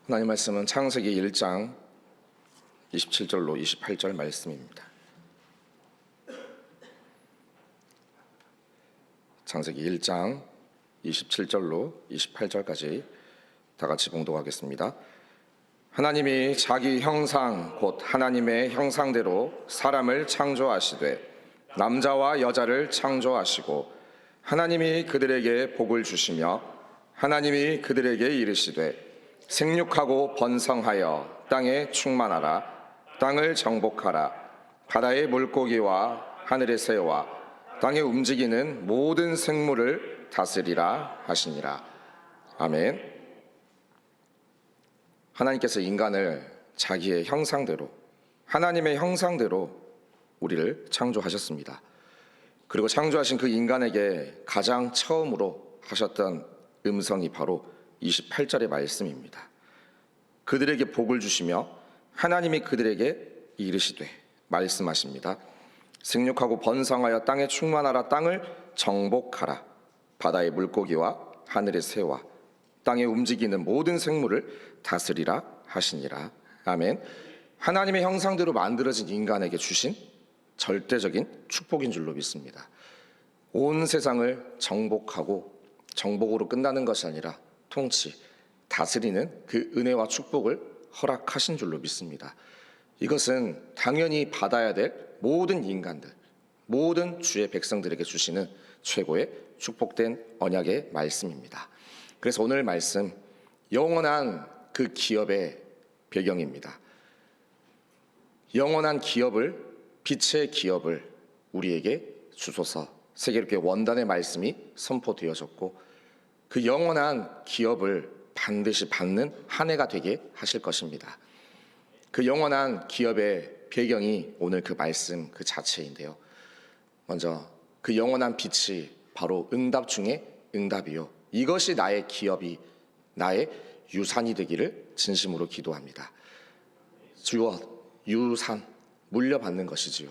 하나님 말씀은 창세기 1장 27절로 28절 말씀입니다. 창세기 1장 27절로 28절까지 다 같이 봉독하겠습니다. 하나님이 자기 형상 곧 하나님의 형상대로 사람을 창조하시되 남자와 여자를 창조하시고 하나님이 그들에게 복을 주시며 하나님이 그들에게 이르시되 생육하고 번성하여 땅에 충만하라. 땅을 정복하라. 바다의 물고기와 하늘의 새와 땅에 움직이는 모든 생물을 다스리라 하시니라. 아멘. 하나님께서 인간을 자기의 형상대로, 하나님의 형상대로 우리를 창조하셨습니다. 그리고 창조하신 그 인간에게 가장 처음으로 하셨던 음성이 바로 28절의 말씀입니다. 그들에게 복을 주시며 하나님이 그들에게 이르시되 말씀하십니다. 생육하고 번성하여 땅에 충만하라. 땅을 정복하라. 바다의 물고기와 하늘의 새와 땅에 움직이는 모든 생물을 다스리라 하시니라. 아멘. 하나님의 형상대로 만들어진 인간에게 주신 절대적인 축복인 줄로 믿습니다. 온 세상을 정복하고 정복으로 끝나는 것이 아니라 통치, 다스리는 그 은혜와 축복을 허락하신 줄로 믿습니다. 이것은 당연히 받아야 될 모든 인간들, 모든 주의 백성들에게 주시는 최고의 축복된 언약의 말씀입니다. 그래서 오늘 말씀, 영원한 그 기업의 배경입니다. 영원한 기업을, 빛의 기업을 우리에게 주소서. 세계교회 원단의 말씀이 선포되어졌고 그 영원한 기업을 반드시 받는 한 해가 되게 하실 것입니다. 그 영원한 기업의 배경이 오늘 그 말씀 그 자체인데요. 먼저 그 영원한 빛이 바로 응답 중에 응답이요. 이것이 나의 기업이, 나의 유산이 되기를 진심으로 기도합니다. 주어, 유산, 물려받는 것이지요.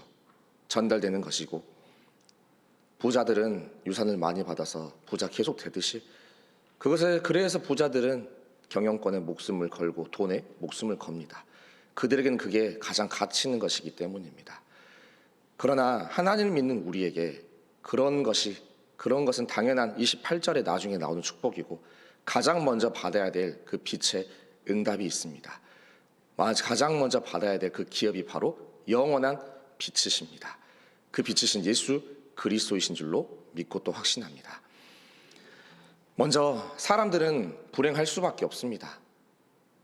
전달되는 것이고 부자들은 유산을 많이 받아서 부자 계속 되듯이 그것을 그래서 부자들은 경영권에 목숨을 걸고 돈에 목숨을 겁니다. 그들에게는 그게 가장 가치 있는 것이기 때문입니다. 그러나 하나님을 믿는 우리에게 그런 것은 당연한 28절에 나중에 나오는 축복이고 가장 먼저 받아야 될 그 빛의 응답이 있습니다. 가장 먼저 받아야 될 그 기업이 바로 영원한 빛이십니다. 그 빛이신 예수 그리스도이신 줄로 믿고 또 확신합니다. 먼저 사람들은 불행할 수밖에 없습니다.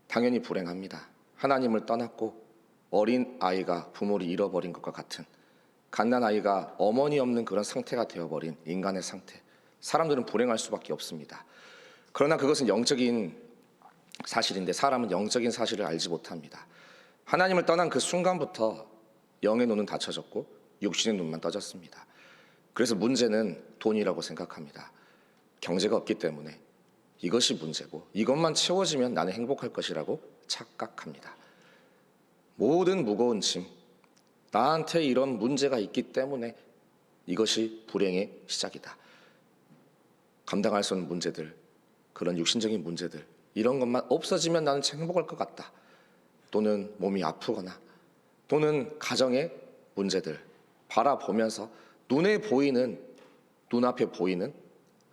당연히 불행합니다. 하나님을 떠났고 어린 아이가 부모를 잃어버린 것과 같은 갓난 아이가 어머니 없는 그런 상태가 되어버린 인간의 상태. 사람들은 불행할 수밖에 없습니다. 그러나 그것은 영적인 사실인데 사람은 영적인 사실을 알지 못합니다. 하나님을 떠난 그 순간부터 영의 눈은 닫혀졌고 육신의 눈만 떠졌습니다. 그래서 문제는 돈이라고 생각합니다. 경제가 없기 때문에 이것이 문제고 이것만 채워지면 나는 행복할 것이라고 착각합니다. 모든 무거운 짐, 나한테 이런 문제가 있기 때문에 이것이 불행의 시작이다. 감당할 수 없는 문제들, 그런 육신적인 문제들, 이런 것만 없어지면 나는 행복할 것 같다. 또는 몸이 아프거나 또는 가정의 문제들 바라보면서 눈앞에 보이는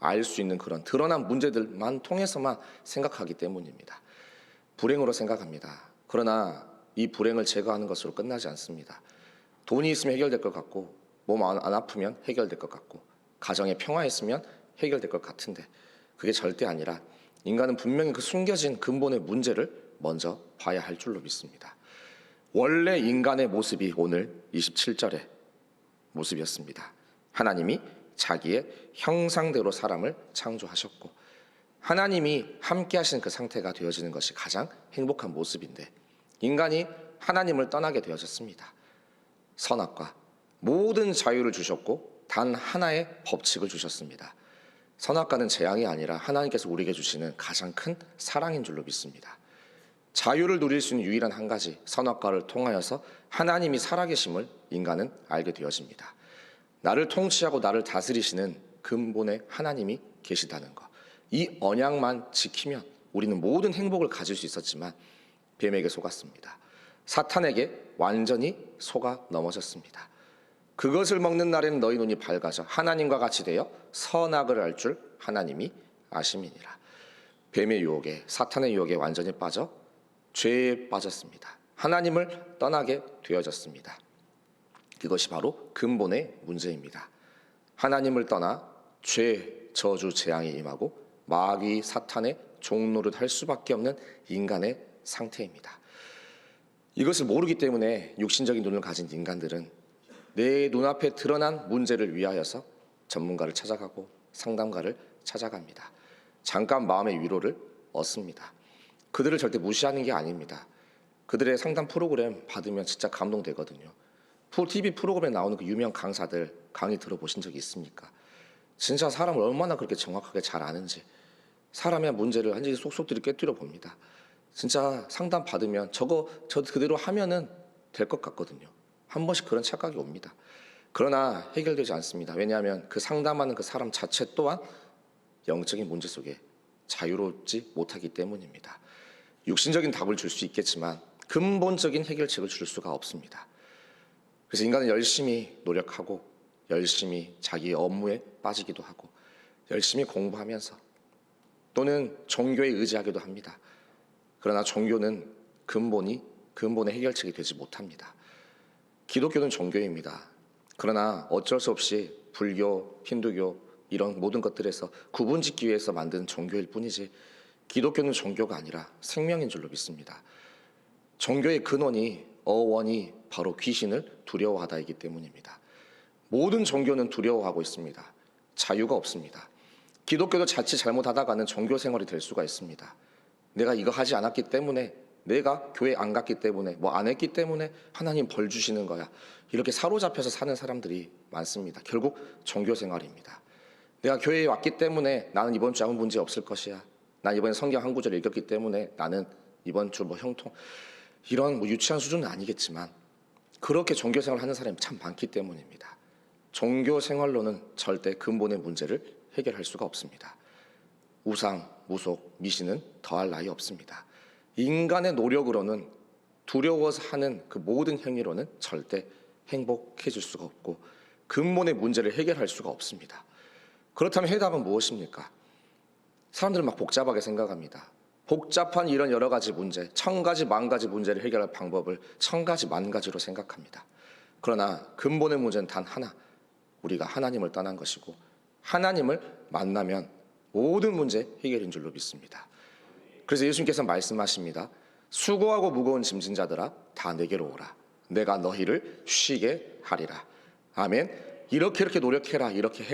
알 수 있는 그런 드러난 문제들만 통해서만 생각하기 때문입니다. 불행으로 생각합니다. 그러나 이 불행을 제거하는 것으로 끝나지 않습니다. 돈이 있으면 해결될 것 같고 몸 안 아프면 해결될 것 같고 가정에 평화 있으면 해결될 것 같은데 그게 절대 아니라 인간은 분명히 그 숨겨진 근본의 문제를 먼저 봐야 할 줄로 믿습니다. 원래 인간의 모습이 오늘 27절의 모습이었습니다. 하나님이 자기의 형상대로 사람을 창조하셨고 하나님이 함께 하시는 그 상태가 되어지는 것이 가장 행복한 모습인데 인간이 하나님을 떠나게 되어졌습니다. 선악과 모든 자유를 주셨고 단 하나의 법칙을 주셨습니다. 선악과는 재앙이 아니라 하나님께서 우리에게 주시는 가장 큰 사랑인 줄로 믿습니다. 자유를 누릴 수 있는 유일한 한 가지 선악과를 통하여서 하나님이 살아계심을 인간은 알게 되어집니다. 나를 통치하고 나를 다스리시는 근본의 하나님이 계시다는 것, 이 언약만 지키면 우리는 모든 행복을 가질 수 있었지만 뱀에게 속았습니다. 사탄에게 완전히 속아 넘어졌습니다. 그것을 먹는 날에는 너희 눈이 밝아져 하나님과 같이 되어 선악을 알 줄 하나님이 아심이니라. 뱀의 유혹에, 사탄의 유혹에 완전히 빠져 죄에 빠졌습니다. 하나님을 떠나게 되어졌습니다. 그것이 바로 근본의 문제입니다. 하나님을 떠나 죄, 저주, 재앙이 임하고 마귀, 사탄의 종노릇 할 수밖에 없는 인간의 상태입니다. 이것을 모르기 때문에 육신적인 눈을 가진 인간들은 내 눈앞에 드러난 문제를 위하여서 전문가를 찾아가고 상담가를 찾아갑니다. 잠깐 마음의 위로를 얻습니다. 그들을 절대 무시하는 게 아닙니다. 그들의 상담 프로그램 받으면 진짜 감동되거든요. TV 프로그램에 나오는 그 유명 강사들 강의 들어보신 적이 있습니까? 진짜 사람을 얼마나 그렇게 정확하게 잘 아는지, 사람의 문제를 완전히 속속들이 꿰뚫어 봅니다. 진짜 상담 받으면 저 그대로 하면은 될 것 같거든요. 한 번씩 그런 착각이 옵니다. 그러나 해결되지 않습니다. 왜냐하면 그 상담하는 그 사람 자체 또한 영적인 문제 속에 자유롭지 못하기 때문입니다. 육신적인 답을 줄 수 있겠지만 근본적인 해결책을 줄 수가 없습니다. 그래서 인간은 열심히 노력하고 열심히 자기 업무에 빠지기도 하고 열심히 공부하면서 또는 종교에 의지하기도 합니다. 그러나 종교는 근본의 해결책이 되지 못합니다. 기독교는 종교입니다. 그러나 어쩔 수 없이 불교, 힌두교 이런 모든 것들에서 구분짓기 위해서 만든 종교일 뿐이지 기독교는 종교가 아니라 생명인 줄로 믿습니다. 종교의 근원이 어원이 바로 귀신을 두려워하다이기 때문입니다. 모든 종교는 두려워하고 있습니다. 자유가 없습니다. 기독교도 자칫 잘못하다가는 종교 생활이 될 수가 있습니다. 내가 이거 하지 않았기 때문에, 내가 교회 안 갔기 때문에, 뭐 안 했기 때문에 하나님 벌 주시는 거야. 이렇게 사로잡혀서 사는 사람들이 많습니다. 결국 종교 생활입니다. 내가 교회에 왔기 때문에 나는 이번 주 아무 문제 없을 것이야. 난 이번에 성경 한 구절 읽었기 때문에 나는 이번 주 뭐 형통, 이런 뭐 유치한 수준은 아니겠지만 그렇게 종교 생활을 하는 사람이 참 많기 때문입니다. 종교 생활로는 절대 근본의 문제를 해결할 수가 없습니다. 우상, 무속, 미신은 더할 나위 없습니다. 인간의 노력으로는, 두려워서 하는 그 모든 행위로는 절대 행복해질 수가 없고 근본의 문제를 해결할 수가 없습니다. 그렇다면 해답은 무엇입니까? 사람들은 막 복잡하게 생각합니다. 복잡한 이런 여러 가지 문제, 1000가지, 10,000가지 문제를 해결할 방법을 1000가지, 10,000가지로 생각합니다. 그러나 근본의 문제는 단 하나, 우리가 하나님을 떠난 것이고 하나님을 만나면 모든 문제 해결인 줄로 믿습니다. 그래서 예수님께서 말씀하십니다. 수고하고 무거운 짐진 자들아 다 내게로 오라. 내가 너희를 쉬게 하리라. 아멘. 이렇게 노력해라, 이렇게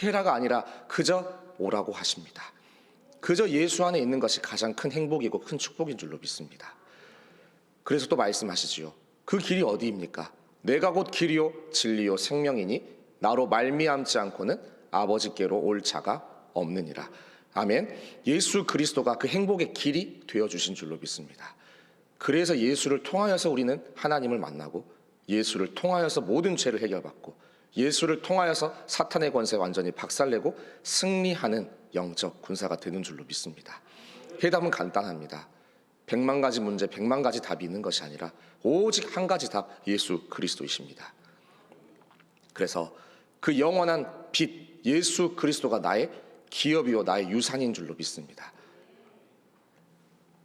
해라가 아니라 그저 오라고 하십니다. 그저 예수 안에 있는 것이 가장 큰 행복이고 큰 축복인 줄로 믿습니다. 그래서 또 말씀하시지요. 그 길이 어디입니까? 내가 곧 길이요 진리요 생명이니 나로 말미암지 않고는 아버지께로 올 자가 없느니라. 아멘. 예수 그리스도가 그 행복의 길이 되어주신 줄로 믿습니다. 그래서 예수를 통하여서 우리는 하나님을 만나고 예수를 통하여서 모든 죄를 해결받고 예수를 통하여서 사탄의 권세 완전히 박살내고 승리하는 영적 군사가 되는 줄로 믿습니다. 해답은 간단합니다. 100만 가지 문제, 100만 가지 답이 있는 것이 아니라 오직 한 가지 답, 예수 그리스도이십니다. 그래서 그 영원한 빛, 예수 그리스도가 나의 기업이요 나의 유산인 줄로 믿습니다.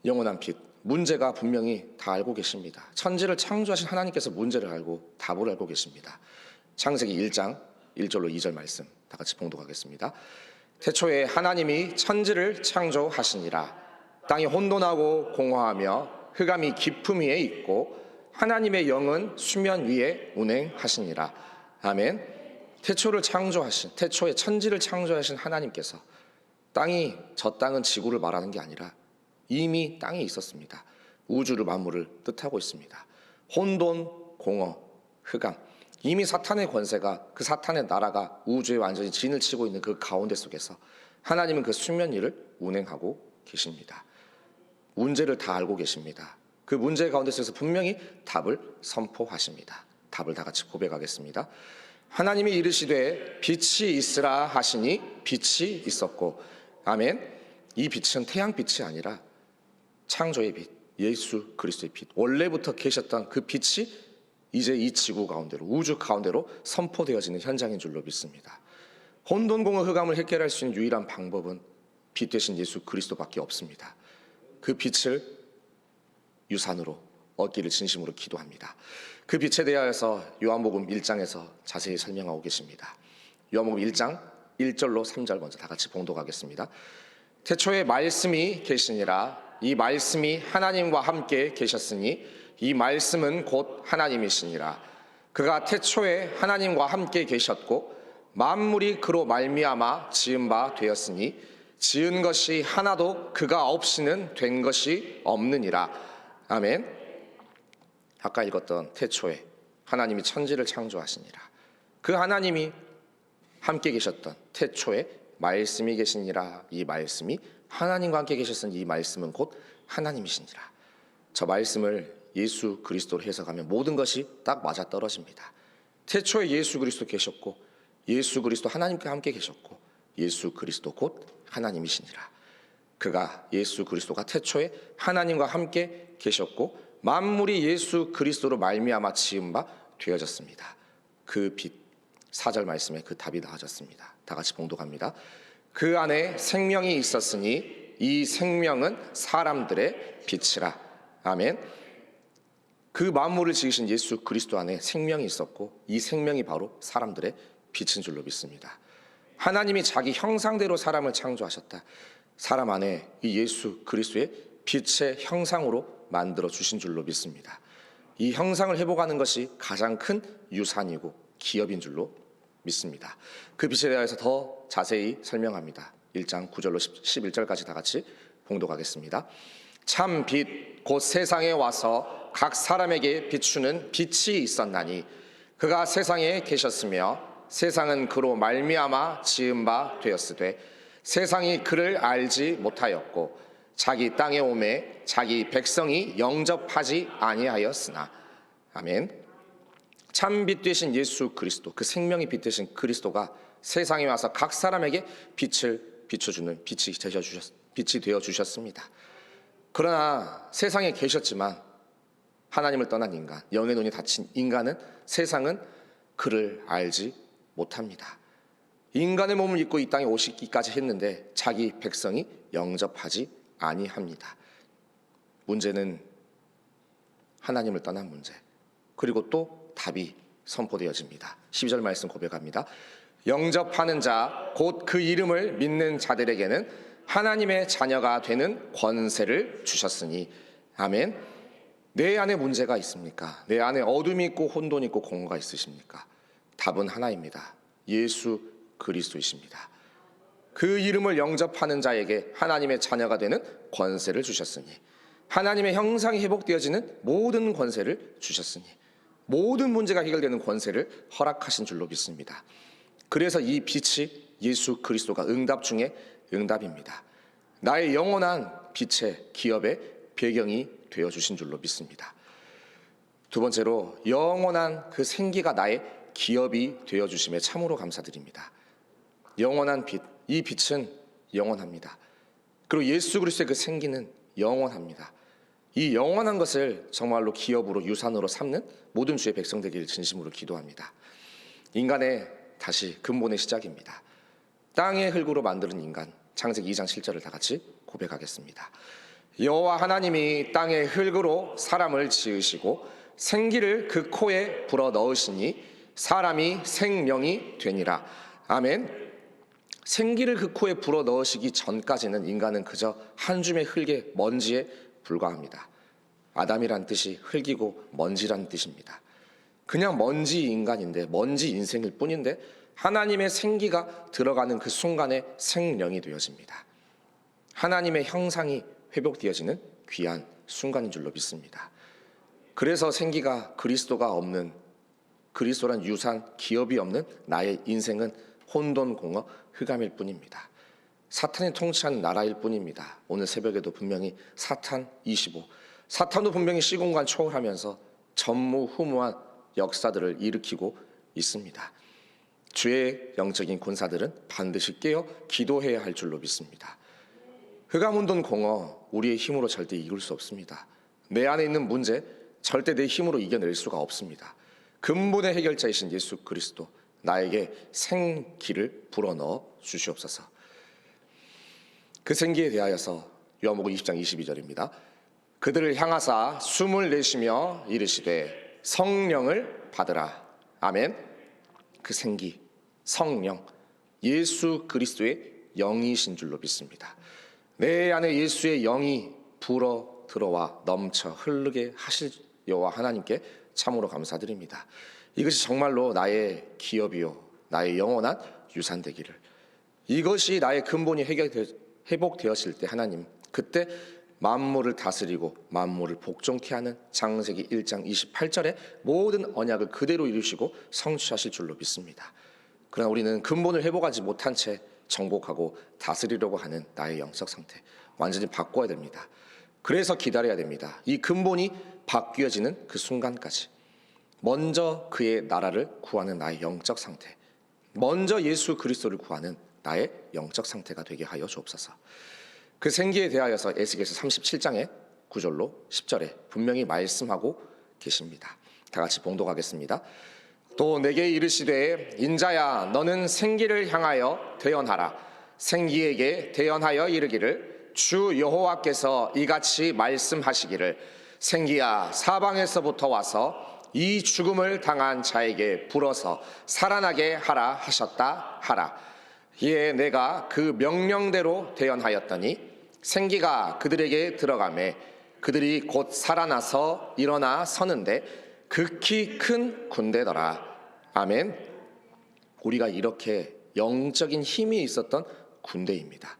영원한 빛, 문제가 분명히 다 알고 계십니다. 천지를 창조하신 하나님께서 문제를 알고 답을 알고 계십니다. 창세기 1장 1절로 2절 말씀 다 같이 봉독하겠습니다. 태초에 하나님이 천지를 창조하시니라. 땅이 혼돈하고 공허하며 흑암이 깊음 위에 있고 하나님의 영은 수면 위에 운행하시니라. 아멘. 태초에 천지를 창조하신 하나님께서 저 땅은 지구를 말하는 게 아니라 이미 땅에 있었습니다. 우주를 만물을 뜻하고 있습니다. 혼돈, 공허, 흑암, 이미 사탄의 권세가, 그 사탄의 나라가 우주에 완전히 진을 치고 있는 그 가운데 속에서 하나님은 그 수면 위를 운행하고 계십니다. 문제를 다 알고 계십니다. 그 문제 가운데 속에서 분명히 답을 선포하십니다. 답을 다 같이 고백하겠습니다. 하나님이 이르시되 빛이 있으라 하시니 빛이 있었고, 아멘. 이 빛은 태양빛이 아니라 창조의 빛, 예수 그리스도의 빛, 원래부터 계셨던 그 빛이 이제 이 지구 가운데로, 우주 가운데로 선포되어지는 현장인 줄로 믿습니다. 혼돈공허 흑암을 해결할 수 있는 유일한 방법은 빛 되신 예수 그리스도밖에 없습니다. 그 빛을 유산으로 얻기를 진심으로 기도합니다. 그 빛에 대하여서 요한복음 1장에서 자세히 설명하고 계십니다. 요한복음 1장 1절로 3절 먼저 다 같이 봉독하겠습니다. 태초에 말씀이 계시니라. 이 말씀이 하나님과 함께 계셨으니 이 말씀은 곧 하나님이시니라. 그가 태초에 하나님과 함께 계셨고 만물이 그로 말미암아 지은 바 되었으니 지은 것이 하나도 그가 없이는 된 것이 없느니라. 아멘. 아까 읽었던 태초에 하나님이 천지를 창조하시니라. 그 하나님이 함께 계셨던 태초에 말씀이 계시니라. 이 말씀이 하나님과 함께 계셨으니 이 말씀은 곧 하나님이시니라. 저 말씀을 예수 그리스도로 해석하면 모든 것이 딱 맞아떨어집니다. 태초에 예수 그리스도 계셨고 예수 그리스도 하나님과 함께 계셨고 예수 그리스도 곧 하나님이시니라. 그가 예수 그리스도가 태초에 하나님과 함께 계셨고 만물이 예수 그리스도로 말미암아 지은 바 되어졌습니다. 그 빛, 4절 말씀에 그 답이 나와졌습니다. 다 같이 봉독합니다. 그 안에 생명이 있었으니 이 생명은 사람들의 빛이라. 아멘. 그 만물을 지으신 예수 그리스도 안에 생명이 있었고 이 생명이 바로 사람들의 빛인 줄로 믿습니다. 하나님이 자기 형상대로 사람을 창조하셨다. 사람 안에 이 예수 그리스도의 빛의 형상으로 만들어 주신 줄로 믿습니다. 이 형상을 회복하는 것이 가장 큰 유산이고 기업인 줄로 믿습니다. 그 빛에 대해서 더 자세히 설명합니다. 1장 9절로 11절까지 다 같이 봉독하겠습니다. 참 빛 곧 세상에 와서 각 사람에게 비추는 빛이 있었나니 그가 세상에 계셨으며 세상은 그로 말미암아 지은 바 되었으되 세상이 그를 알지 못하였고 자기 땅에 오매 자기 백성이 영접하지 아니하였으나. 아멘. 참 빛 되신 예수 그리스도, 그 생명이 빛 되신 그리스도가 세상에 와서 각 사람에게 빛을 비춰주는 빛이 되어 주셨습니다. 그러나 세상에 계셨지만 하나님을 떠난 인간, 영의 눈이 닫힌 인간은 세상은 그를 알지 못합니다. 인간의 몸을 입고 이 땅에 오시기까지 했는데 자기 백성이 영접하지 아니합니다. 문제는 하나님을 떠난 문제, 그리고 또 답이 선포되어집니다. 12절 말씀 고백합니다. 영접하는 자 곧 그 이름을 믿는 자들에게는 하나님의 자녀가 되는 권세를 주셨으니. 아멘. 내 안에 문제가 있습니까? 내 안에 어둠이 있고 혼돈이 있고 공허가 있으십니까? 답은 하나입니다. 예수 그리스도이십니다. 그 이름을 영접하는 자에게 하나님의 자녀가 되는 권세를 주셨으니, 하나님의 형상이 회복되어지는 모든 권세를 주셨으니, 모든 문제가 해결되는 권세를 허락하신 줄로 믿습니다. 그래서 이 빛이 예수 그리스도가 응답 중에 응답입니다. 나의 영원한 빛의 기업의 배경이 되어주신 줄로 믿습니다. 두 번째로 영원한 그 생기가 나의 기업이 되어주심에 참으로 감사드립니다. 영원한 빛, 이 빛은 영원합니다. 그리고 예수 그리스도의 그 생기는 영원합니다. 이 영원한 것을 정말로 기업으로 유산으로 삼는 모든 주의 백성 되기를 진심으로 기도합니다. 인간의 다시 근본의 시작입니다. 땅의 흙으로 만드는 인간, 창세기 2장 7절을 다 같이 고백하겠습니다. 여호와 하나님이 땅의 흙으로 사람을 지으시고 생기를 그 코에 불어 넣으시니 사람이 생명이 되니라. 아멘. 생기를 그 코에 불어 넣으시기 전까지는 인간은 그저 한 줌의 흙의 먼지에 불과합니다. 아담이란 뜻이 흙이고 먼지란 뜻입니다. 그냥 먼지 인간인데, 먼지 인생일 뿐인데 하나님의 생기가 들어가는 그 순간에 생명이 되어집니다. 하나님의 형상이 회복되어지는 귀한 순간인 줄로 믿습니다. 그래서 생기가 그리스도가 없는, 그리스도란 유산 기업이 없는 나의 인생은 혼돈 공허 흑암일 뿐입니다. 사탄이 통치하는 나라일 뿐입니다. 오늘 새벽에도 분명히 사탄 25, 사탄도 분명히 시공간 초월하면서 전무후무한 역사들을 일으키고 있습니다. 주의 영적인 군사들은 반드시 깨어 기도해야 할 줄로 믿습니다. 흑암운동 공허 우리의 힘으로 절대 이길 수 없습니다. 내 안에 있는 문제 절대 내 힘으로 이겨낼 수가 없습니다. 근본의 해결자이신 예수 그리스도 나에게 생기를 불어넣어 주시옵소서. 그 생기에 대하여서 요한복음 20장 22절입니다. 그들을 향하사 숨을 내쉬며 이르시되 성령을 받으라. 아멘. 그 생기, 성령, 예수 그리스도의 영이신 줄로 믿습니다. 내 안에 예수의 영이 불어 들어와 넘쳐 흐르게 하실 여호와 하나님께 참으로 감사드립니다. 이것이 정말로 나의 기업이요 나의 영원한 유산 되기를, 이것이 나의 근본이 회복되었을 때 하나님 그때 만물을 다스리고 만물을 복종케 하는 창세기 1장 28절의 모든 언약을 그대로 이루시고 성취하실 줄로 믿습니다. 그러나 우리는 근본을 회복하지 못한 채 정복하고 다스리려고 하는 나의 영적 상태 완전히 바꿔야 됩니다. 그래서 기다려야 됩니다. 이 근본이 바뀌어지는 그 순간까지 먼저 그의 나라를 구하는 나의 영적 상태, 먼저 예수 그리스도를 구하는 나의 영적 상태가 되게 하여 주옵소서. 그 생기에 대하여서 에스겔서 37장의 9절로 10절에 분명히 말씀하고 계십니다. 다 같이 봉독하겠습니다. 또 내게 이르시되 인자야 너는 생기를 향하여 대언하라. 생기에게 대언하여 이르기를 주 여호와께서 이같이 말씀하시기를 생기야 사방에서부터 와서 이 죽음을 당한 자에게 불어서 살아나게 하라 하셨다 하라. 이에 내가 그 명령대로 대언하였더니 생기가 그들에게 들어가매 그들이 곧 살아나서 일어나 서는데 극히 큰 군대더라. 아멘. 우리가 이렇게 영적인 힘이 있었던 군대입니다.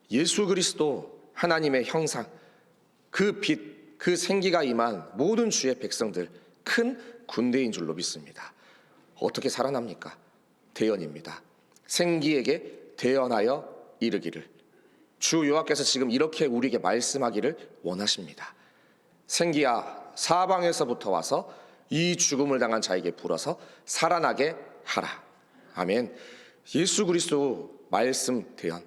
예수 그리스도 하나님의 형상, 그 빛, 그 생기가 임한 모든 주의 백성들 큰 군대인 줄로 믿습니다. 어떻게 살아납니까? 대언입니다. 생기에게 대언하여 이르기를, 주 여호와께서 지금 이렇게 우리에게 말씀하기를 원하십니다. 생기야 사방에서부터 와서 이 죽음을 당한 자에게 불어서 살아나게 하라. 아멘. 예수 그리스도 말씀 대언,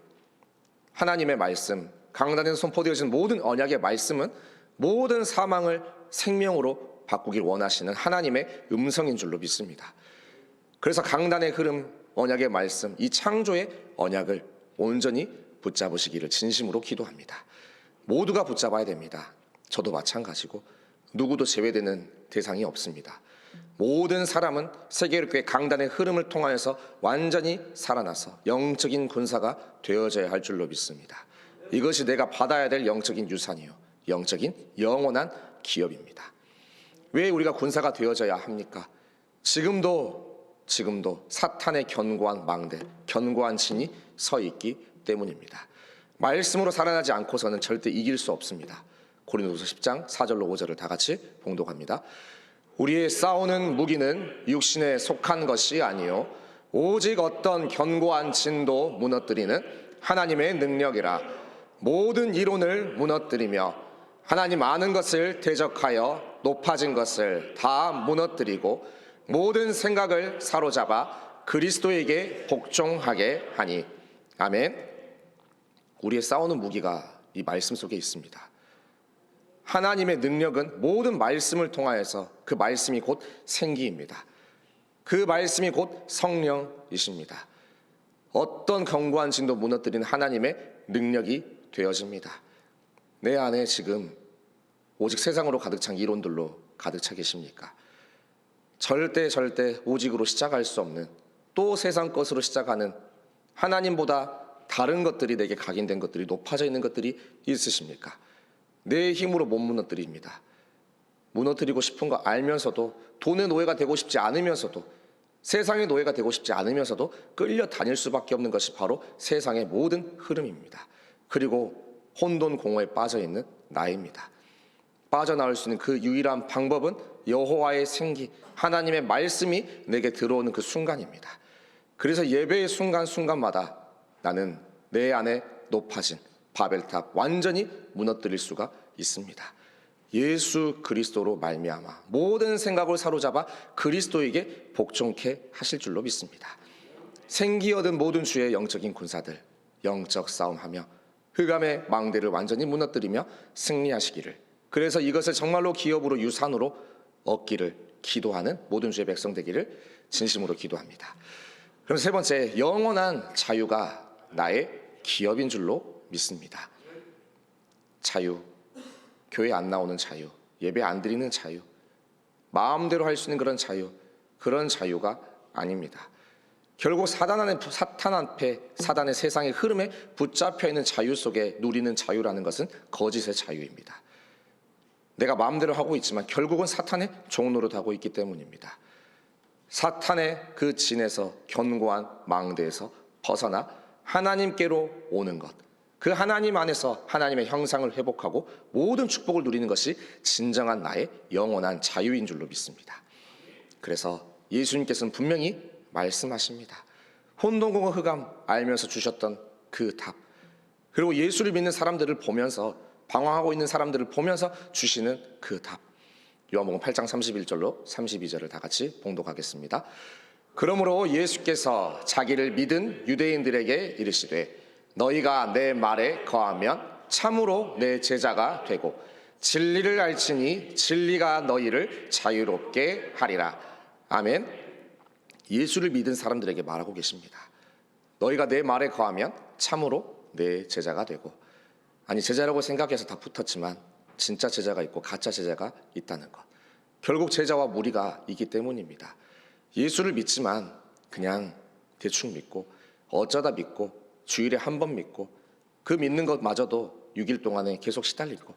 하나님의 말씀, 강단에서 선포되어진 모든 언약의 말씀은 모든 사망을 생명으로 바꾸길 원하시는 하나님의 음성인 줄로 믿습니다. 그래서 강단의 흐름, 언약의 말씀, 이 창조의 언약을 온전히 붙잡으시기를 진심으로 기도합니다. 모두가 붙잡아야 됩니다. 저도 마찬가지고 누구도 제외되는 대상이 없습니다. 모든 사람은 세계교회 강단의 흐름을 통하여서 완전히 살아나서 영적인 군사가 되어져야 할 줄로 믿습니다. 이것이 내가 받아야 될 영적인 유산이요 영적인 영원한 기업입니다. 왜 우리가 군사가 되어져야 합니까? 지금도 사탄의 견고한 망대, 견고한 진이 서 있기 때문입니다. 말씀으로 살아나지 않고서는 절대 이길 수 없습니다. 고린도서 10장 4절로 5절을 다 같이 봉독합니다. 우리의 싸우는 무기는 육신에 속한 것이 아니요 오직 어떤 견고한 진도 무너뜨리는 하나님의 능력이라. 모든 이론을 무너뜨리며 하나님 아는 것을 대적하여 높아진 것을 다 무너뜨리고 모든 생각을 사로잡아 그리스도에게 복종하게 하니. 아멘. 우리의 싸우는 무기가 이 말씀 속에 있습니다. 하나님의 능력은 모든 말씀을 통하여서 그 말씀이 곧 생기입니다. 그 말씀이 곧 성령이십니다. 어떤 견고한 진도 무너뜨리는 하나님의 능력이 되어집니다. 내 안에 지금 오직 세상으로 가득 찬 이론들로 가득 차 계십니까? 절대 오직으로 시작할 수 없는, 또 세상 것으로 시작하는, 하나님보다 다른 것들이 내게 각인된 것들이 높아져 있는 것들이 있으십니까? 내 힘으로 못 무너뜨립니다. 무너뜨리고 싶은 거 알면서도, 돈의 노예가 되고 싶지 않으면서도, 세상의 노예가 되고 싶지 않으면서도 끌려다닐 수밖에 없는 것이 바로 세상의 모든 흐름입니다. 그리고 혼돈 공허에 빠져있는 나입니다. 빠져나올 수 있는 그 유일한 방법은 여호와의 생기, 하나님의 말씀이 내게 들어오는 그 순간입니다. 그래서 예배의 순간순간마다 나는 내 안에 높아진 바벨탑 완전히 무너뜨릴 수가 있습니다. 예수 그리스도로 말미암아 모든 생각을 사로잡아 그리스도에게 복종케 하실 줄로 믿습니다. 생기 얻은 모든 주의 영적인 군사들 영적 싸움하며 흑암의 망대를 완전히 무너뜨리며 승리하시기를, 그래서 이것을 정말로 기업으로 유산으로 얻기를 기도하는 모든 주의 백성 되기를 진심으로 기도합니다. 그럼 세 번째, 영원한 자유가 나의 기업인 줄로 믿습니다. 자유, 교회 안 나오는 자유, 예배 안 드리는 자유, 마음대로 할 수 있는 그런 자유가 아닙니다. 결국 사탄 앞에 사단의 세상의 흐름에 붙잡혀 있는 자유 속에 누리는 자유라는 것은 거짓의 자유입니다. 내가 마음대로 하고 있지만 결국은 사탄의 종노릇하고 있기 때문입니다. 사탄의 그 진에서, 견고한 망대에서 벗어나 하나님께로 오는 것, 그 하나님 안에서 하나님의 형상을 회복하고 모든 축복을 누리는 것이 진정한 나의 영원한 자유인 줄로 믿습니다. 그래서 예수님께서는 분명히 말씀하십니다. 혼돈과 흑암 알면서 주셨던 그 답, 그리고 예수를 믿는 사람들을 보면서, 방황하고 있는 사람들을 보면서 주시는 그 답. 요한복음 8장 31절로 32절을 다 같이 봉독하겠습니다. 그러므로 예수께서 자기를 믿은 유대인들에게 이르시되 너희가 내 말에 거하면 참으로 내 제자가 되고 진리를 알지니 진리가 너희를 자유롭게 하리라. 아멘. 예수를 믿은 사람들에게 말하고 계십니다. 너희가 내 말에 거하면 참으로 내 제자가 되고, 아니 제자라고 생각해서 다 붙었지만 진짜 제자가 있고 가짜 제자가 있다는 것, 결국 제자와 무리가 있기 때문입니다. 예수를 믿지만 그냥 대충 믿고, 어쩌다 믿고, 주일에 한 번 믿고, 그 믿는 것마저도 6일 동안에 계속 시달리고,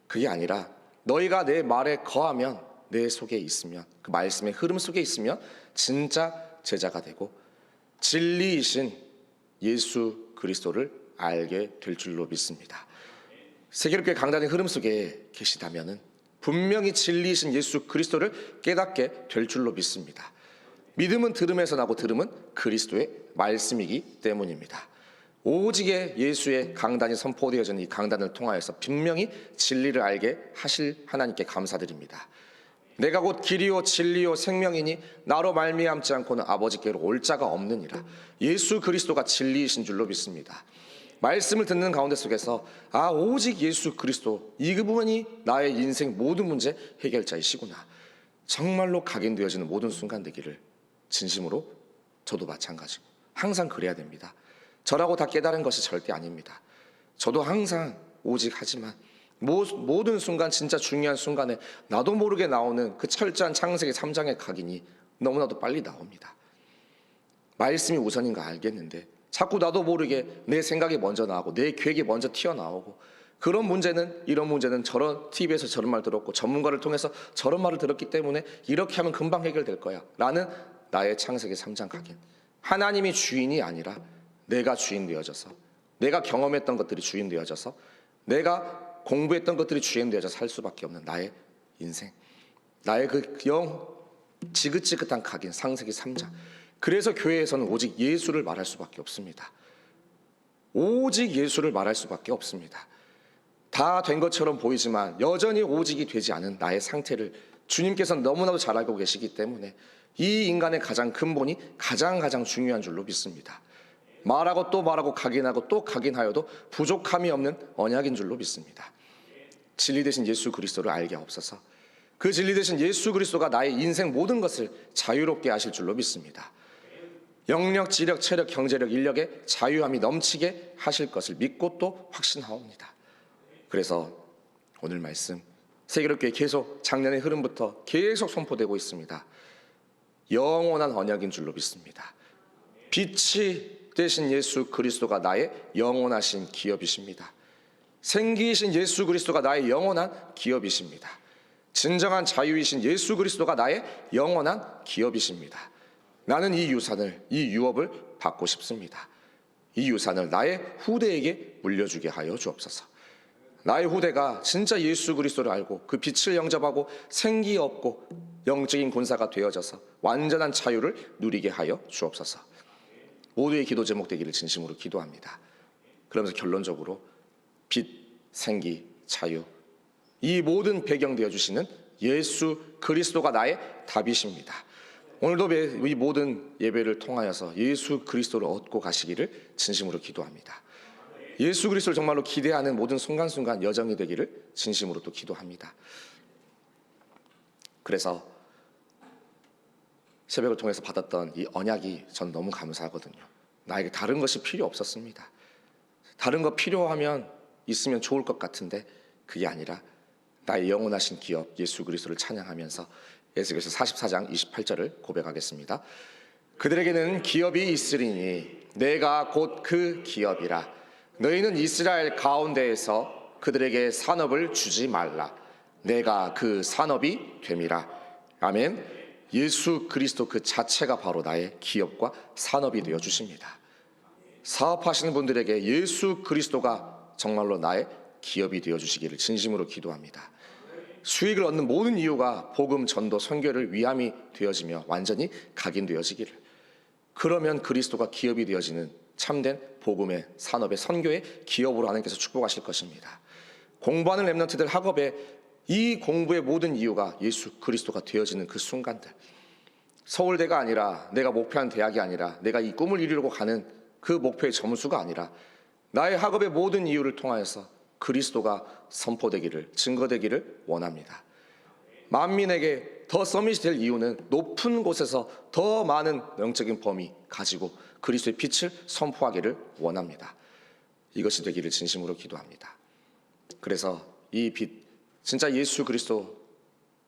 그게 아니라 너희가 내 말에 거하면, 내 속에 있으면, 그 말씀의 흐름 속에 있으면 진짜 제자가 되고 진리이신 예수 그리스도를 알게 될 줄로 믿습니다. 세계롭게 강단의 흐름 속에 계시다면 분명히 진리이신 예수 그리스도를 깨닫게 될 줄로 믿습니다. 믿음은 들음에서 나고 들음은 그리스도의 말씀이기 때문입니다. 오직의 예수의 강단이 선포되어진 이 강단을 통하여서 분명히 진리를 알게 하실 하나님께 감사드립니다. 내가 곧 길이요 진리요 생명이니 나로 말미암지 않고는 아버지께로 올 자가 없느니라. 예수 그리스도가 진리이신 줄로 믿습니다. 말씀을 듣는 가운데 속에서 오직 예수 그리스도, 이 부분이 나의 인생 모든 문제 해결자이시구나, 정말로 각인되어지는 모든 순간 되기를 진심으로, 저도 마찬가지고 항상 그래야 됩니다. 저라고 다 깨달은 것이 절대 아닙니다. 저도 항상 오직 하지만 모든 순간, 진짜 중요한 순간에 나도 모르게 나오는 그 철저한 창세기 3장의 각인이 너무나도 빨리 나옵니다. 말씀이 우선인 거 알겠는데 자꾸 나도 모르게 내 생각이 먼저 나오고 내 계획이 먼저 튀어나오고, 그런 문제는, 이런 문제는 저런 TV에서 저런 말 들었고 전문가를 통해서 저런 말을 들었기 때문에 이렇게 하면 금방 해결될 거야 라는 나의 창세기 3장 각인. 하나님이 주인이 아니라 내가 주인 되어져서, 내가 경험했던 것들이 주인 되어져서, 내가 공부했던 것들이 주인 되어져 살 수밖에 없는 나의 인생, 나의 그 지긋지긋한 각인 창세기 3장. 그래서 교회에서는 오직 예수를 말할 수밖에 없습니다. 오직 예수를 말할 수밖에 없습니다. 다 된 것처럼 보이지만 여전히 오직이 되지 않은 나의 상태를 주님께서는 너무나도 잘 알고 계시기 때문에 이 인간의 가장 근본이 가장 중요한 줄로 믿습니다. 말하고 또 말하고 각인하고 또 각인하여도 부족함이 없는 언약인 줄로 믿습니다. 진리 되신 예수 그리스도를 알게 하옵소서. 그 진리 되신 예수 그리스도가 나의 인생 모든 것을 자유롭게 하실 줄로 믿습니다. 영력, 지력, 체력, 경제력, 인력에 자유함이 넘치게 하실 것을 믿고 또 확신하옵니다. 그래서 오늘 말씀 세계롭게 계속 작년의 흐름부터 계속 선포되고 있습니다. 영원한 언약인 줄로 믿습니다. 빛이 되신 예수 그리스도가 나의 영원하신 기업이십니다. 생기이신 예수 그리스도가 나의 영원한 기업이십니다. 진정한 자유이신 예수 그리스도가 나의 영원한 기업이십니다. 나는 이 유산을, 이 유업을 받고 싶습니다. 이 유산을 나의 후대에게 물려주게 하여 주옵소서. 나의 후대가 진짜 예수 그리스도를 알고 그 빛을 영접하고 생기 없고 영적인 군사가 되어져서 완전한 자유를 누리게 하여 주옵소서. 모두의 기도 제목 되기를 진심으로 기도합니다. 그러면서 결론적으로 빛, 생기, 자유, 이 모든 배경 되어주시는 예수 그리스도가 나의 답이십니다. 오늘도 이 모든 예배를 통하여서 예수 그리스도를 얻고 가시기를 진심으로 기도합니다. 예수 그리스도를 정말로 기대하는 모든 순간순간 여정이 되기를 진심으로 또 기도합니다. 그래서 새벽을 통해서 받았던 이 언약이 전 너무 감사하거든요. 나에게 다른 것이 필요 없었습니다. 다른 거 필요하면 있으면 좋을 것 같은데 그게 아니라 나의 영원하신 기업 예수 그리스도를 찬양하면서 에스겔서 44장 28절을 고백하겠습니다. 그들에게는 기업이 있으리니 내가 곧 그 기업이라. 너희는 이스라엘 가운데에서 그들에게 산업을 주지 말라. 내가 그 산업이 됨이라. 아멘. 예수 그리스도 그 자체가 바로 나의 기업과 산업이 되어 주십니다. 사업하시는 분들에게 예수 그리스도가 정말로 나의 기업이 되어 주시기를 진심으로 기도합니다. 수익을 얻는 모든 이유가 복음 전도 선교를 위함이 되어지며 완전히 각인되어지기를. 그러면 그리스도가 기업이 되어지는 참된 복음의 산업의 선교의 기업으로 하나님께서 축복하실 것입니다. 공부하는 렘넌트들 학업에 이 공부의 모든 이유가 예수 그리스도가 되어지는 그 순간들, 서울대가 아니라 내가 목표한 대학이 아니라 내가 이 꿈을 이루려고 가는 그 목표의 점수가 아니라 나의 학업의 모든 이유를 통하여서 그리스도가 선포되기를, 증거되기를 원합니다. 만민에게 더 서밋이 될 이유는 높은 곳에서 더 많은 영적인 범위 가지고 그리스도의 빛을 선포하기를 원합니다. 이것이 되기를 진심으로 기도합니다. 그래서 이 빛, 진짜 예수 그리스도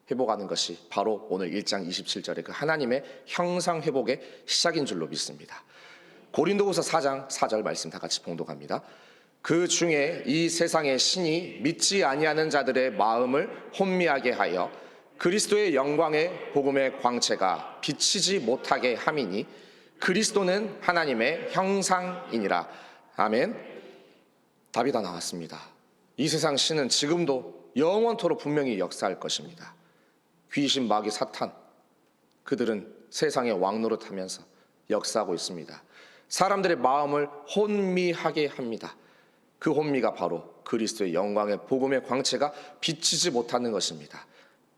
회복하는 것이 바로 오늘 1장 27절의 그 하나님의 형상 회복의 시작인 줄로 믿습니다. 고린도후서 4장 4절 말씀 다 같이 봉독합니다. 그 중에 이 세상의 신이 믿지 아니하는 자들의 마음을 혼미하게 하여 그리스도의 영광의 복음의 광채가 비치지 못하게 함이니 그리스도는 하나님의 형상이니라. 아멘. 답이 다 나왔습니다. 이 세상 신은 지금도 영원토록 분명히 역사할 것입니다. 귀신, 마귀, 사탄, 그들은 세상의 왕노릇하면서 역사하고 있습니다. 사람들의 마음을 혼미하게 합니다. 그 혼미가 바로 그리스도의 영광의 복음의 광채가 비치지 못하는 것입니다.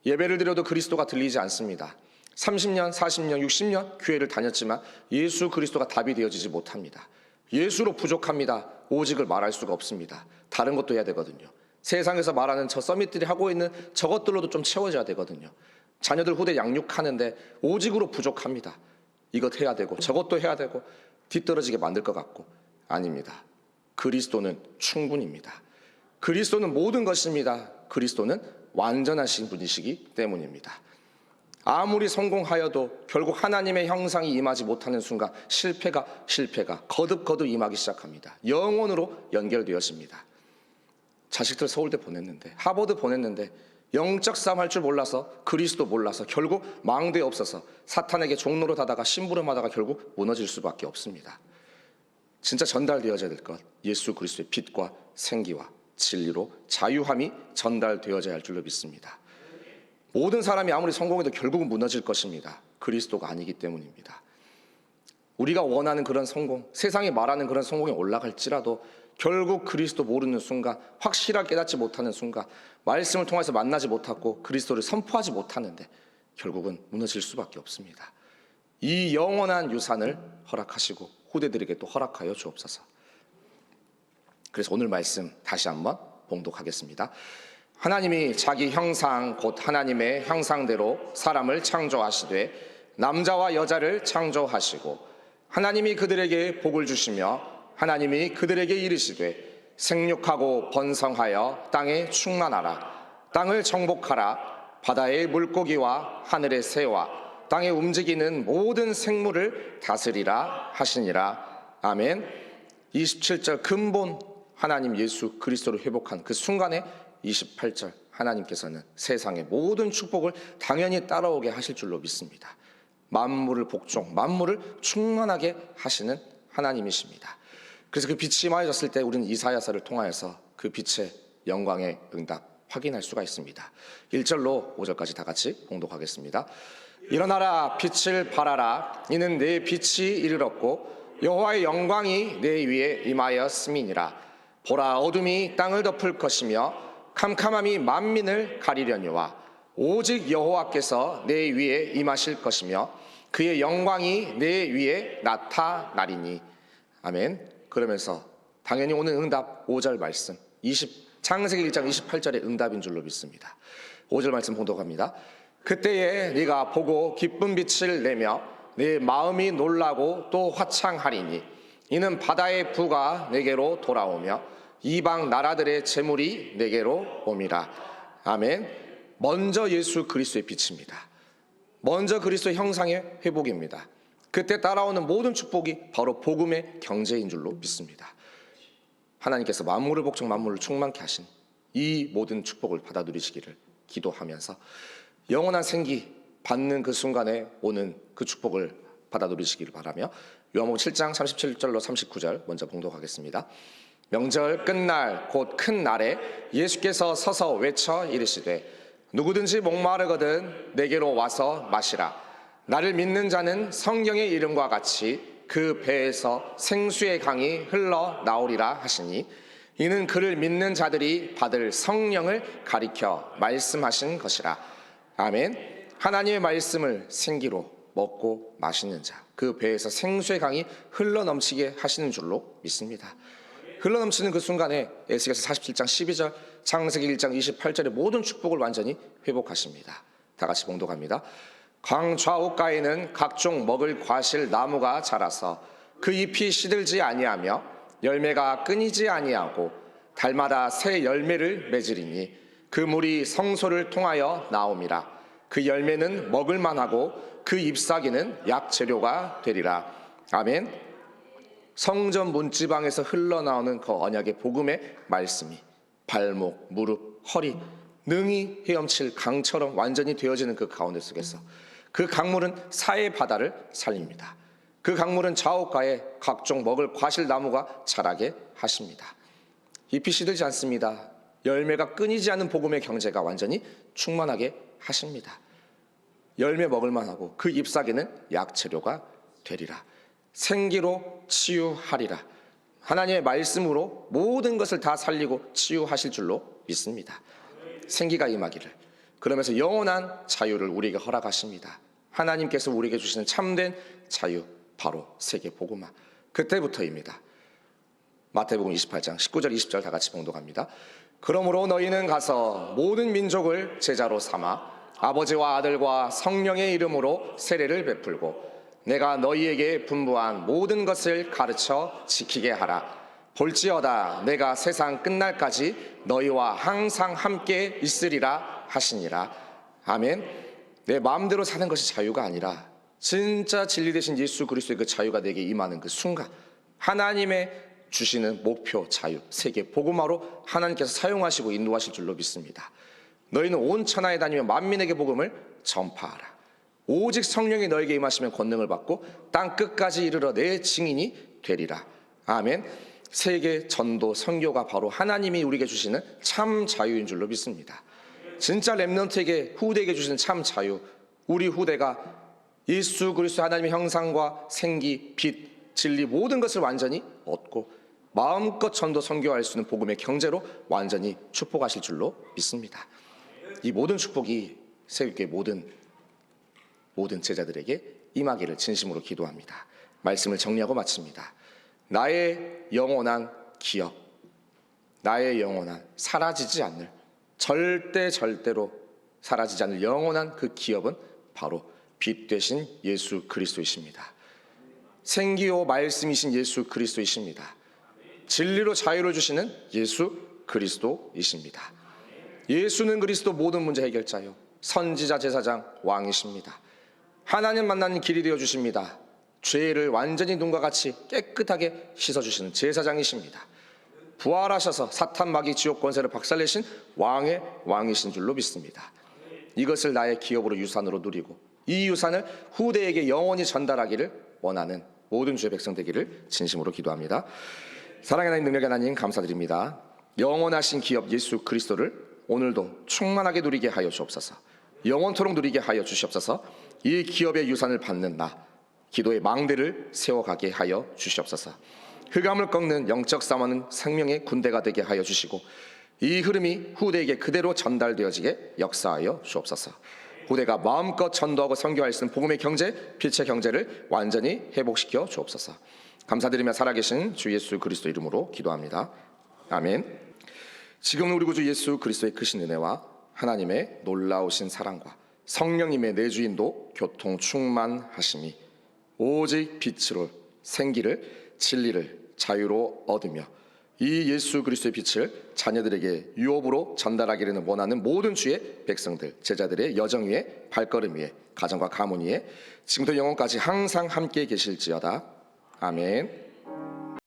예배를 드려도 그리스도가 들리지 않습니다. 30년, 40년, 60년 교회를 다녔지만 예수 그리스도가 답이 되어지지 못합니다. 예수로 부족합니다. 오직을 말할 수가 없습니다. 다른 것도 해야 되거든요. 세상에서 말하는 저 서밋들이 하고 있는 저것들로도 좀 채워져야 되거든요. 자녀들 후대 양육하는데 오직으로 부족합니다. 이것 해야 되고 저것도 해야 되고 뒤떨어지게 만들 것 같고 아닙니다. 그리스도는 충분입니다. 그리스도는 모든 것입니다. 그리스도는 완전하신 분이시기 때문입니다. 아무리 성공하여도 결국 하나님의 형상이 임하지 못하는 순간 실패가 거듭 임하기 시작합니다. 영혼으로 연결되었습니다. 자식들 서울대 보냈는데, 하버드 보냈는데 영적 싸움 할 줄 몰라서, 그리스도 몰라서 결국 망대에 없어서 사탄에게 종로로 하다가 심부름하다가 결국 무너질 수밖에 없습니다. 진짜 전달되어져야 될 것, 예수 그리스도의 빛과 생기와 진리로 자유함이 전달되어져야 할 줄로 믿습니다. 모든 사람이 아무리 성공해도 결국은 무너질 것입니다. 그리스도가 아니기 때문입니다. 우리가 원하는 그런 성공, 세상이 말하는 그런 성공에 올라갈지라도 결국 그리스도 모르는 순간, 확실하게 깨닫지 못하는 순간, 말씀을 통해서 만나지 못하고 그리스도를 선포하지 못하는데 결국은 무너질 수밖에 없습니다. 이 영원한 유산을 허락하시고 후대들에게 또 허락하여 주옵소서. 그래서 오늘 말씀 다시 한번 봉독하겠습니다. 하나님이 자기 형상 곧 하나님의 형상대로 사람을 창조하시되 남자와 여자를 창조하시고 하나님이 그들에게 복을 주시며 하나님이 그들에게 이르시되 생육하고 번성하여 땅에 충만하라. 땅을 정복하라. 바다의 물고기와 하늘의 새와 땅에 움직이는 모든 생물을 다스리라 하시니라. 아멘. 27절 근본 하나님 예수 그리스도를 회복한 그 순간에 28절 하나님께서는 세상의 모든 축복을 당연히 따라오게 하실 줄로 믿습니다. 만물을 복종, 만물을 충만하게 하시는 하나님이십니다. 그래서 그 빛이 임하였을 때 우리는 이사야서를 통하여서 그 빛의 영광의 응답 확인할 수가 있습니다. 1절로 5절까지 다 같이 봉독하겠습니다. 일어나라 빛을 발하라. 이는 내 빛이 이르렀고 여호와의 영광이 내 위에 임하였음이니라. 보라 어둠이 땅을 덮을 것이며 캄캄함이 만민을 가리려니와 오직 여호와께서 내 위에 임하실 것이며 그의 영광이 내 위에 나타나리니. 아멘. 그러면서 당연히 오늘 응답 5절 말씀 창세기 1장 28절의 응답인 줄로 믿습니다. 5절 말씀 봉독합니다. 그때에 네가 보고 기쁜 빛을 내며 네 마음이 놀라고 또 화창하리니 이는 바다의 부가 내게로 돌아오며 이방 나라들의 재물이 내게로 옴이라. 아멘. 먼저 예수 그리스도의 빛입니다. 먼저 그리스도의 형상의 회복입니다. 그때 따라오는 모든 축복이 바로 복음의 경제인 줄로 믿습니다. 하나님께서 만물을 복종 만물을 충만케 하신 이 모든 축복을 받아 누리시기를 기도하면서 영원한 생기 받는 그 순간에 오는 그 축복을 받아 누리시기를 바라며 요한복음 7장 37절로 39절 먼저 봉독하겠습니다. 명절 끝날 곧 큰 날에 예수께서 서서 외쳐 이르시되 누구든지 목마르거든 내게로 와서 마시라. 나를 믿는 자는 성경의 이름과 같이 그 배에서 생수의 강이 흘러 나오리라 하시니 이는 그를 믿는 자들이 받을 성령을 가리켜 말씀하신 것이라. 아멘. 하나님의 말씀을 생기로 먹고 마시는 자, 그 배에서 생수의 강이 흘러넘치게 하시는 줄로 믿습니다. 흘러넘치는 그 순간에 에스겔서 47장 12절, 창세기 1장 28절의 모든 축복을 완전히 회복하십니다. 다 같이 봉독합니다. 강 좌우가에는 각종 먹을 과실 나무가 자라서 그 잎이 시들지 아니하며 열매가 끊이지 아니하고 달마다 새 열매를 맺으리니 그 물이 성소를 통하여 나옴이라. 그 열매는 먹을 만하고 그 잎사귀는 약재료가 되리라. 아멘. 성전 문지방에서 흘러나오는 그 언약의 복음의 말씀이 발목, 무릎, 허리 능히 헤엄칠 강처럼 완전히 되어지는 그 가운데 속에서 그 강물은 사해 바다를 살립니다. 그 강물은 좌우가에 각종 먹을 과실나무가 자라게 하십니다. 잎이 시들지 않습니다. 열매가 끊이지 않는 복음의 경제가 완전히 충만하게 하십니다. 열매 먹을 만하고 그 잎사귀는 약재료가 되리라. 생기로 치유하리라. 하나님의 말씀으로 모든 것을 다 살리고 치유하실 줄로 믿습니다. 생기가 임하기를. 그러면서 영원한 자유를 우리에게 허락하십니다. 하나님께서 우리에게 주시는 참된 자유, 바로 세계 복음화. 그때부터입니다. 마태복음 28장 19절 20절 다 같이 봉독합니다. 그러므로 너희는 가서 모든 민족을 제자로 삼아 아버지와 아들과 성령의 이름으로 세례를 베풀고 내가 너희에게 분부한 모든 것을 가르쳐 지키게 하라. 볼지어다 내가 세상 끝날까지 너희와 항상 함께 있으리라 하시니라. 아멘. 내 마음대로 사는 것이 자유가 아니라 진짜 진리 되신 예수 그리스도의 그 자유가 내게 임하는 그 순간, 하나님의 주시는 목표 자유, 세계 복음화로 하나님께서 사용하시고 인도하실 줄로 믿습니다. 너희는 온 천하에 다니며 만민에게 복음을 전파하라. 오직 성령이 너에게 임하시면 권능을 받고 땅 끝까지 이르러 내 증인이 되리라. 아멘. 세계 전도 선교가 바로 하나님이 우리에게 주시는 참 자유인 줄로 믿습니다. 진짜 렘넌트에게, 후대에게 주시는 참 자유, 우리 후대가 예수 그리스도 하나님의 형상과 생기, 빛, 진리 모든 것을 완전히 얻고 마음껏 전도 선교할 수 있는 복음의 경제로 완전히 축복하실 줄로 믿습니다. 이 모든 축복이 세계 모든 제자들에게 임하기를 진심으로 기도합니다. 말씀을 정리하고 마칩니다. 나의 영원한 기업, 나의 영원한 사라지지 않을, 절대로 사라지지 않을 영원한 그 기업은 바로 빛 되신 예수 그리스도이십니다. 생기요 말씀이신 예수 그리스도이십니다. 진리로 자유를 주시는 예수 그리스도이십니다. 예수는 그리스도 모든 문제 해결자요 선지자 제사장 왕이십니다. 하나님 만나는 길이 되어 주십니다. 죄를 완전히 눈과 같이 깨끗하게 씻어주시는 제사장이십니다. 부활하셔서 사탄 마귀 지옥 권세를 박살내신 왕의 왕이신 줄로 믿습니다. 이것을 나의 기업으로 유산으로 누리고 이 유산을 후대에게 영원히 전달하기를 원하는 모든 주의 백성 되기를 진심으로 기도합니다. 사랑의 하나님, 능력의 하나님 감사드립니다. 영원하신 기업 예수 그리스도를 오늘도 충만하게 누리게 하여 주옵소서. 영원토록 누리게 하여 주시옵소서. 이 기업의 유산을 받는 나, 기도의 망대를 세워가게 하여 주시옵소서. 흑암을 꺾는 영적 싸움하는 생명의 군대가 되게 하여 주시고 이 흐름이 후대에게 그대로 전달되어지게 역사하여 주옵소서. 후대가 마음껏 전도하고 선교할 수 있는 복음의 경제, 빛의 경제를 완전히 회복시켜 주옵소서. 감사드리며 살아계신 주 예수 그리스도 이름으로 기도합니다. 아멘. 지금 우리 구주 예수 그리스도의 크신 은혜와 하나님의 놀라우신 사랑과 성령님의 내주인도 교통 충만하심이 오직 빛으로 생기를 진리를 자유로 얻으며 이 예수 그리스도의 빛을 자녀들에게 유업으로 전달하기를 원하는 모든 주의 백성들, 제자들의 여정 위에, 발걸음 위에, 가정과 가문 위에 지금부터 영원까지 항상 함께 계실지어다. 아멘.